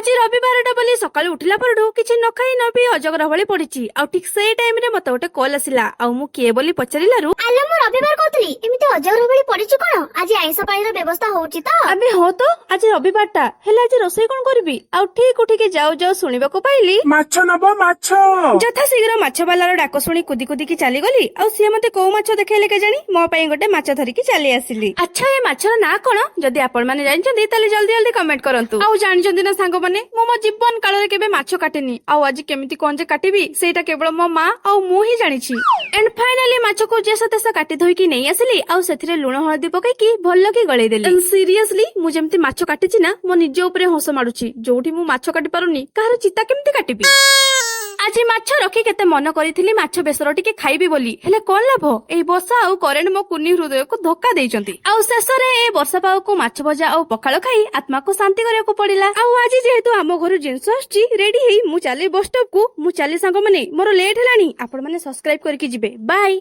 ଆଜି ରବିବାରଟା ବୋଲି ସକାଳୁ ଉଠିଲା ପରଠୁ କିଛି ନ ଖାଇ ନ ପିଇ ଅଜଗର ଭଳି ପଡିଛି। ଆଉ ଠିକ ସେଇ ଟାଇମରେ ମତେ ଗୋଟେ କଲ୍ ଆସିଲା। ଆଉ ମୁଁ କିଏ ବୋଲି ପଚାରିଲାରୁ ଆଲୋ ମୁଁ ରବିବାର କହୁଥିଲି, ଏମିତି ଅଜଗର ଭଳି ପଡିଛୁ କଣ? ଆଜି ଆଇଁଷ ପାଣିର ବ୍ୟବସ୍ଥା ହଉଛି ତ? ଆବେ ହଁ ତ, ଆଜି ରବିବାରଟା, ହେଲେ ଆଜି ରୋଷେଇ କଣ କରିବି? ଆଉ ଠିକ ଉଠିକି ଯାଉ ଯାଉ ଶୁଣିବାକୁ ପାଇଲି ମାଛ ନବ ମାଛ। ଯଥା ଶୀଘ୍ର ମାଛ ବାଲାର ଡାକ ଶୁଣି କୁଦି କୁଦିକି ଚାଲିଗଲି। ଆଉ ସିଏ ମତେ କୋଉ ମାଛ ଦେଖେଇଲେ କେଜାଣି ମୋ ପାଇଁ ଗୋଟେ ମାଛ ଧରିକି ଚାଲି ଆସିଲି। ଆଚ୍ଛା ଏ ମାଛର ନାଁ କଣ? ଯଦି ଆପଣ ମାନେ ଜାଣିଛନ୍ତି ତାହେଲେ ଜଲ୍ଦି ଜଲ୍ଦି କମେଣ୍ଟ କରନ୍ତୁ। ଆଉ ଜାଣିଛନ୍ତି ନା ସାଙ୍ଗମାନେ, ମୁଁ ମୋ ଜୀବନ କାଳରେ କେବେ ମାଛ କାଟିନି। ଆଉ ଆଜି କେମିତି କଣ ଯେ କାଟିବି ସେଇଟା କେବଳ ମୋ ମା ଆଉ ମୁଁ ହିଁ ଜାଣିଛି। ଏଣ୍ଡ ଫାଇନାଲି ମାଛକୁ ଯେସା ତେସା କାଟି ଧୋଇକି ନେଇ ଆସିଲି। ଆଉ ସେଥିରେ ଲୁଣ ହଳଦୀ ପକେଇକି ଭଲ କି ଗଳେଇ ଦେଲି। ସିରିୟସଲି ମୁଁ ଯେମିତି ମାଛ କାଟିଛି ନା ମୋ ନିଜ ଉପରେ ହସ ମାଡୁଛି। ଯୋଉଠି ମୁଁ ମାଛ କାଟି ପାରୁନି କାହାର ଚିତା କେମିତି କାଟିବି? ଆଜି ମାଛ ରଖି କେତେ ମନ କରିଥିଲି ମାଛ ବେସର ଟିକେ ଖାଇବି ବୋଲି, ହେଲେ କଣ ଲାଭ? ଏଇ ବର୍ଷା ଆଉ କରେଣ୍ଟ ମୋ କୁନି ହୃଦୟକୁ ଧୋକା ଦେଇଛନ୍ତି। ଆଉ ଶେଷରେ ଏ ବର୍ଷା ପାଗକୁ ମାଛ ଭଜା ଆଉ ପଖାଳ ଖାଇ ଆତ୍ମାକୁ ଶାନ୍ତି କରିବାକୁ ପଡିଲା। ଆଉ ଆଜି ଯେହେତୁ ଆମ ଘରୁ ଜିନିଷ ଆସୁଛି ରେଡି ହେଇ ମୁଁ ଚାଲି ବସ୍ ଷ୍ଟପ୍ କୁ। ମୁଁ ଚାଲି ସାଙ୍ଗମାନେ, ମୋର ଲେଟ୍ ହେଲାଣି। ଆପଣ ମାନେ ସବସ୍କ୍ରାଇବ କରିକି ଯିବେ। ବାଇ।